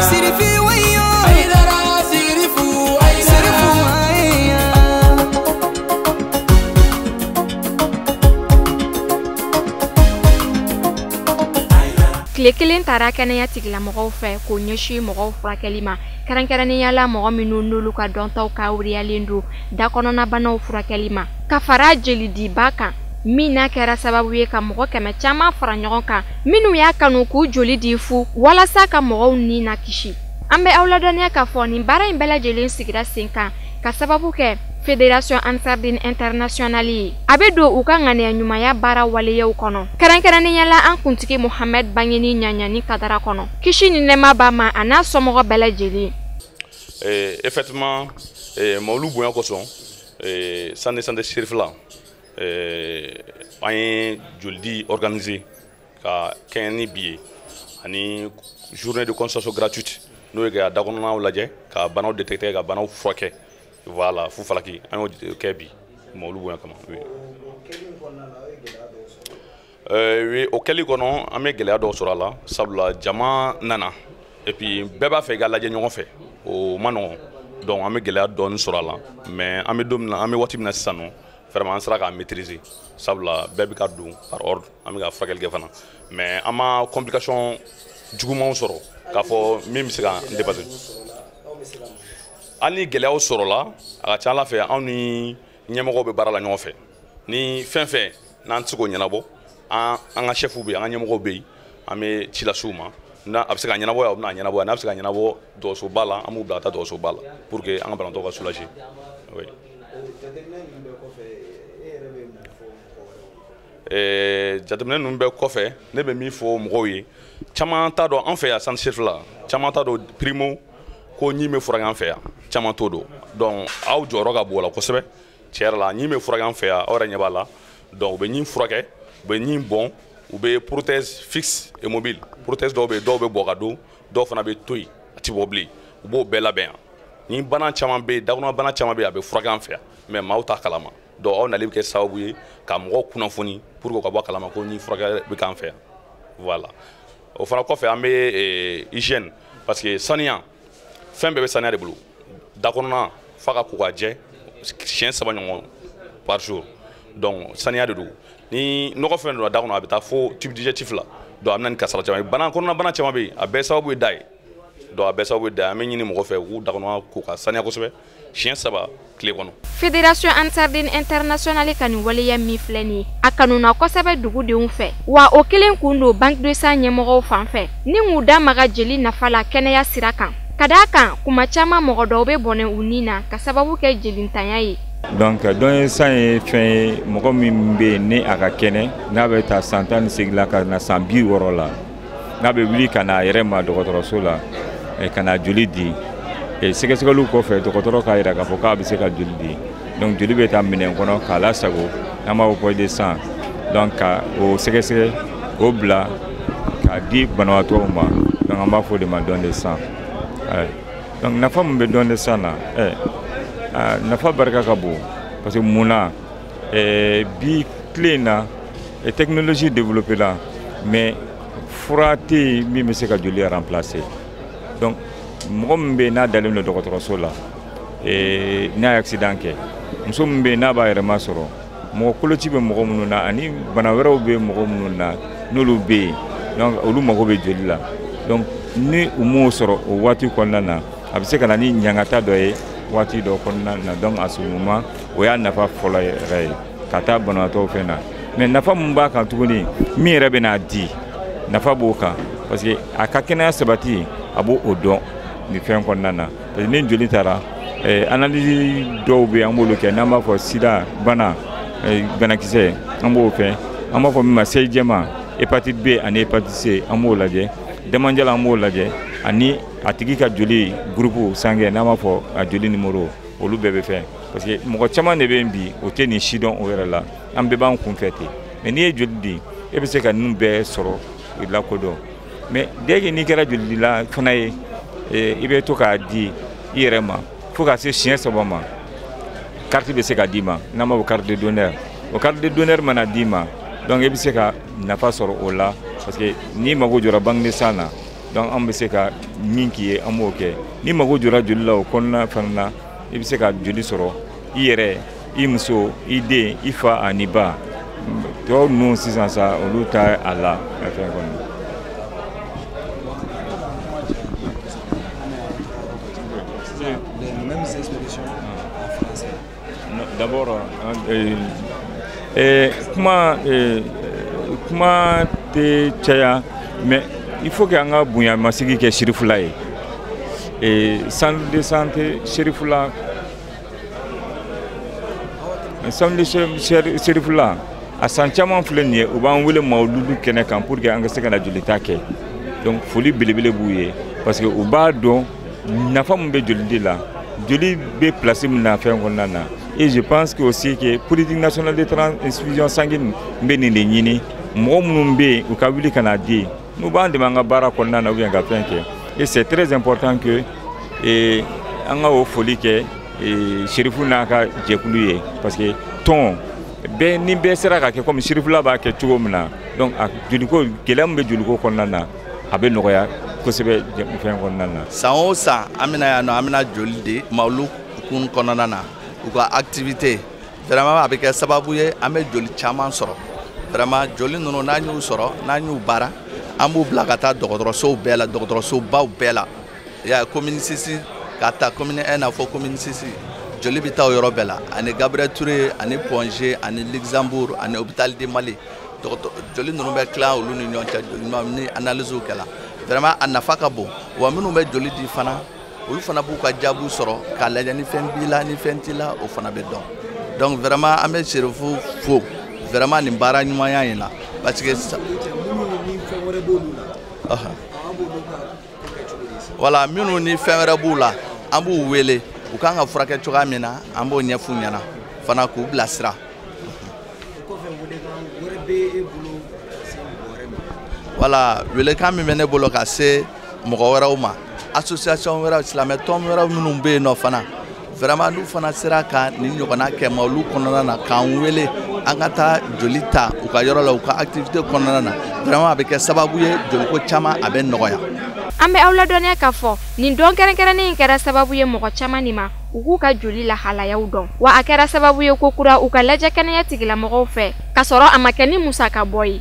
Sirifi wayo Haidara Sirifu Tile kelen taara kɛnɛya tigilamɔgɔw fɛ k'o ɲɛsin mɔgɔw furakɛli ma kɛrɛnkɛrɛnnenya la mɔgɔ minnu n'olu ka dɔntaw ka wuriyalen don dakɔnɔnabanaw furakɛli ma ka fara jelidiba kan min n'a kɛra sababu ye ka mɔgɔ kɛmɛ caman fara ɲɔgɔn kan minnu y'a kanu k'u joli di fu walasa ka mɔgɔw ni na kisi an bɛ aw ladɔnniya k'a fɔ nin baara in bɛɛ lajɛlen sigira sen kan ka sababu kɛ Fédération Ansardine Internationale ye a bɛ don u ka ŋaniya ɲumanya baara waleyaw kɔnɔ kɛrɛnkɛrɛnnenya la an kuntigi Mohamed Bangeni ɲaɲani kadara kɔnɔ kisi ni nɛɛma b'a ma a n'a somɔgɔ bɛɛ lajɛlen. Effectivement mawlu bonya kosɔn santé Sirif la an ye jolidi organisé ka kɛɲɛ ni bi ye ani journée de consultation gratuite n'o ye ka dakɔnɔnaw lajɛ ka banaw détecter ka banaw furakɛ. Voilà, fu falaki an y'o kɛ bi mawlu bonya kama. Oui, o kɛli kɔnɔ an bɛ gɛlɛya dɔw sɔrɔ a la sabula jama nana et puis bɛɛ b'a fɛ i ka lajɛ ɲɔgɔn fɛ o ma nɔgɔn donc an bɛ gɛlɛya dɔɔni sɔrɔ a la mais an bɛ don min na an bɛ waati min na sisan nɔ vraiment an sera k'a maîtriser sabula bɛɛ bɛ ka don par ordre an bɛ ka furakɛli kɛ fana mais an ma complication jugumanw sɔrɔ k'a fɔ min bɛ se ka n dépasser. Hali ni gɛlɛyaw sɔrɔla a ka ca Ala fɛ anw ni ɲɛmɔgɔw bɛ baara la ɲɔgɔn fɛ ni fɛn fɛn n'an tɛ se k'o ɲɛnabɔ an ka chefw bɛ yen an ka ɲɛmɔgɔw bɛ yen an bɛ ci lase u ma n'a a bɛ se ka ɲɛnabɔ yan u bɛna ɲɛnabɔ yan n'a bɛ se ka ɲɛnabɔ dɔgɔtɔrɔsoba la an b'u bila ka taa dɔgɔtɔrɔsoba la pour que an ka banabaatɔw ka soulager. Oui. Jateminɛ ninnu bɛɛ kɔfɛ ne bɛ min fɔ mɔgɔw ye caman t'a dɔn an fɛ yan Centre Sirif la caman t'a dɔn primo ko ɲi bɛ furakɛ an fɛ yan caman t'o dɔn donc aw jɔyɔrɔ ka bon o la kosɛbɛ tiɲɛ yɛrɛ la ɲi bɛ furakɛ an fɛ yan aw yɛrɛ ɲɛ b'a la donc u bɛ ɲi furakɛ u bɛ ɲi bɔn u bɛ prothèse fixe et mobile prothèse dɔw bɛ bɔ ka don dɔw fana bɛ to yen a tɛ bɔ bilen u b'o bɛɛ labɛn yan ni bana caman bɛ yen dakɔnɔbana caman bɛ yen a bɛ furakɛ an fɛ yan mais maaw t'a kalama donc aw nali bɛ kɛ sababu ye ka mɔgɔw kunnafoni pour que u ka bɔ a kalama ko ni furakɛ bɛ k'an fɛ yan voilà o fana kɔfɛ an bɛ hygiène parce que saniya fɛn bɛɛ bɛ saniya de bolo dakɔnɔna f'a ka ko ka jɛ siɲɛ 3 ɲɔgɔn par jour donc saniya de don ni nɔgɔ fɛn donna da kɔnɔ a bɛ taa fo tube digestif la donc a bɛ na ni kasara caman ye kɔnɔnabana caman bɛ yen a bɛɛ sababu ye da ye donc a bɛɛ sababu ye da ye an bɛ ɲini mɔgɔ fɛ u k'u dakɔnɔ ko ka saniya kosɛbɛ siɲɛ 3 tile kɔnɔ. Fédération Ansardine Internationale ka nin waleya min filɛ nin ye a kanuna kosɛbɛ dugudenw fɛ wa o kelen kun don Banque de Sang ɲɛmɔgɔw fan fɛ ni k'u da maga jeli nafa la kɛnɛya sira kan ka d'a kan kuma caman mɔgɔ dɔw bɛ bɔnɛ u ni na ka sababu kɛ jelintanya ye. Donc don san ye fɛn ye mɔgɔ min bɛ yen ni a ka kɛnɛ n'a bɛ taa san 18 la ka na san 60 la n'a bɛ wuli ka na a yɛrɛ ma dɔgɔtɔrɔso la ka na joli di sɛgɛsɛgɛliw kɔfɛ dɔgɔtɔrɔ k'a jira k'a fɔ k'a bɛ se ka joli di donc joli bɛ taa minɛn kɔnɔ k'a lasago n'an b'a fɔ poids de sang donc ka o sɛgɛsɛgɛ k'o bila k'a di banabaatɔw ma donc an b'a fɔ o de ma don de sang donc nafa min bɛ don de sang na nafa barika ka bon parce que mun na bi tile in na technologie développée la mais fura tɛ yen min bɛ se ka joli remplacer donc mɔgɔ min bɛ yen n'a dalen don dɔgɔtɔrɔso la n'a ye accident kɛ muso min bɛ yen n'a b'a yɛrɛ masɔrɔ mɔgɔ koloci bɛ mɔgɔ minnu na ani bana wɛrɛw bɛ mɔgɔ minnu na n'olu bɛ yen donc olu mago bɛ joli la donc ni u m'o sɔrɔ o waati kɔnɔna na a bɛ se ka na ni ɲangata dɔ ye waati dɔ kɔnɔna na donc à ce moment o y'a nafa fɔlɔ yɛrɛ ye ka taa banabaatɔw fɛ na mais nafa min b'a kan tuguni min yɛrɛ bɛ n'a di nafa b'o kan parce que a ka kɛnɛya sabati a b'o dɔn ni fɛn kɔnɔna na parce que ni joli taara analyse dɔw bɛ an b'olu kɛ n'an b'a fɔ sida bana banakisɛ an b'o fɛ an b'a fɔ min ma sayi jɛma hépatite B ani hépatite C an b'o lajɛ dɛmanjɛla an b'o lajɛ ani a tigi ka joli groupe sanguin n'an b'a fɔ a joli numéro olu bɛɛ bɛ fɛn parce que mɔgɔ caman de bɛ yen bi o tɛ nin si dɔn o yɛrɛ la an bɛɛ b'an kunfɛ ten mais n'i ye joli di e bɛ se ka ninnu bɛɛ sɔrɔ i lakodɔn mais dès que n'i kɛra joli dila fana ye i bɛ to k'a di i yɛrɛ ma fo ka se siɲɛ 3 ma carte bɛ se ka d'i ma n'an b'a fɔ carte de donneur o carte de donneur mana d'i ma donc i bɛ se ka nafa sɔrɔ o la parce que n'i mago jɔra Banque de Sang na donc an bɛ se ka min k'i ye an b'o kɛ ni mago jɔra joli la o kɔnɔna fana na i bɛ se ka joli sɔrɔ i yɛrɛ i muso i den i fa ani ba tɔw ninnu sisan sa olu ta a la ka fɛn kɔni. Les mêmes expressions en français. D'abord, kuma tɛ caya mais il faut que an ka bonya masigi kɛ Sirifula ye centre de santé Sirifula Sirifula a san caman filɛ nin ye u b'an wele mawuludu kɛnɛ kan pour que an ka se ka na jolita kɛ donc foli belebele b'u ye parce que u b'a dɔn nafa mun bɛ jolidi la joli bɛ place min na fɛn kɔnɔna na et je pense que aussi que politique nationale de transfusion sanguine bɛ nin de ɲini mɔgɔ minnu bɛ yen u ka wuli ka na di n'u b'an dɛmɛ an ka baara kɔnɔna na ou bien ka fɛn kɛ et c'est très important que an ka o foli kɛ Sirifu n'a ka jɛkulu ye parce que tɔn bɛɛ ni bɛɛ sera ka kɛ comme Sirifula b'a kɛ cogo min na donc a joliko gɛlɛya min bɛ joliko kɔnɔna na a bɛ nɔgɔya kosɛbɛ fɛn kɔnɔna na. San o san an bɛna yan nɔ an bɛna joli di mawulu kun kɔnɔna na u ka activité vraiment a bɛ kɛ sababu ye an bɛ joli caman sɔrɔ vraiment joli ninnu n'an y'u sɔrɔ n'an y'u baara an b'u bila ka taa dɔgɔtɔrɔsow bɛɛ la dɔgɔtɔrɔsobaw bɛɛ la ya commune 6 ka taa commune 1 na fɔ commune 6 joli bɛ taa o yɔrɔ bɛɛ la ani Gabriel Touré ani Ponge ani Luxembourg ani hôpital de Mali joli ninnu bɛ tila olu ni ɲɔgɔn cɛ joli ɲuman ni analyse kɛla vraiment a nafa ka bon wa minnu bɛ joli di fana olu fana b'u ka jaabiw sɔrɔ k'a lajɛ ni fɛn b'i la ni fɛn t'i la o fana bɛ dɔn donc vraiment an bɛ Sirifu fo vraiment nin baara ɲumanya in na parce que voilà minnu ni fɛn wɛrɛ b'u la an b'u wele u kan ka furakɛ cogoya min na an b'o ɲɛf'u ɲɛna fana k'u bilasira. Voilà welekan min bɛ ne bolo ka se mɔgɔ wɛrɛw ma association wɛrɛw silamɛ tɔn wɛrɛw minnu bɛ yen nɔ fana vraiment n'u fana sera ka nin ɲɔgɔnna kɛ mawulu kɔnɔna na k'an wele an ka taa joli ta u ka yɔrɔ la u ka activité kɔnɔna na vraiment a bɛ kɛ sababu ye joliko caman a bɛ nɔgɔya. An bɛ aw ladɔnniya k'a fɔ nin dɔn kɛrɛnkɛrɛnnen in kɛra sababu ye mɔgɔ caman nin ma u k'u ka joli lahalayaw dɔn wa a kɛra sababu ye ko kura u ka lajɛ kɛnɛya tigilamɔgɔw fɛ k'a sɔrɔ a ma kɛ ni musaka bɔ ye.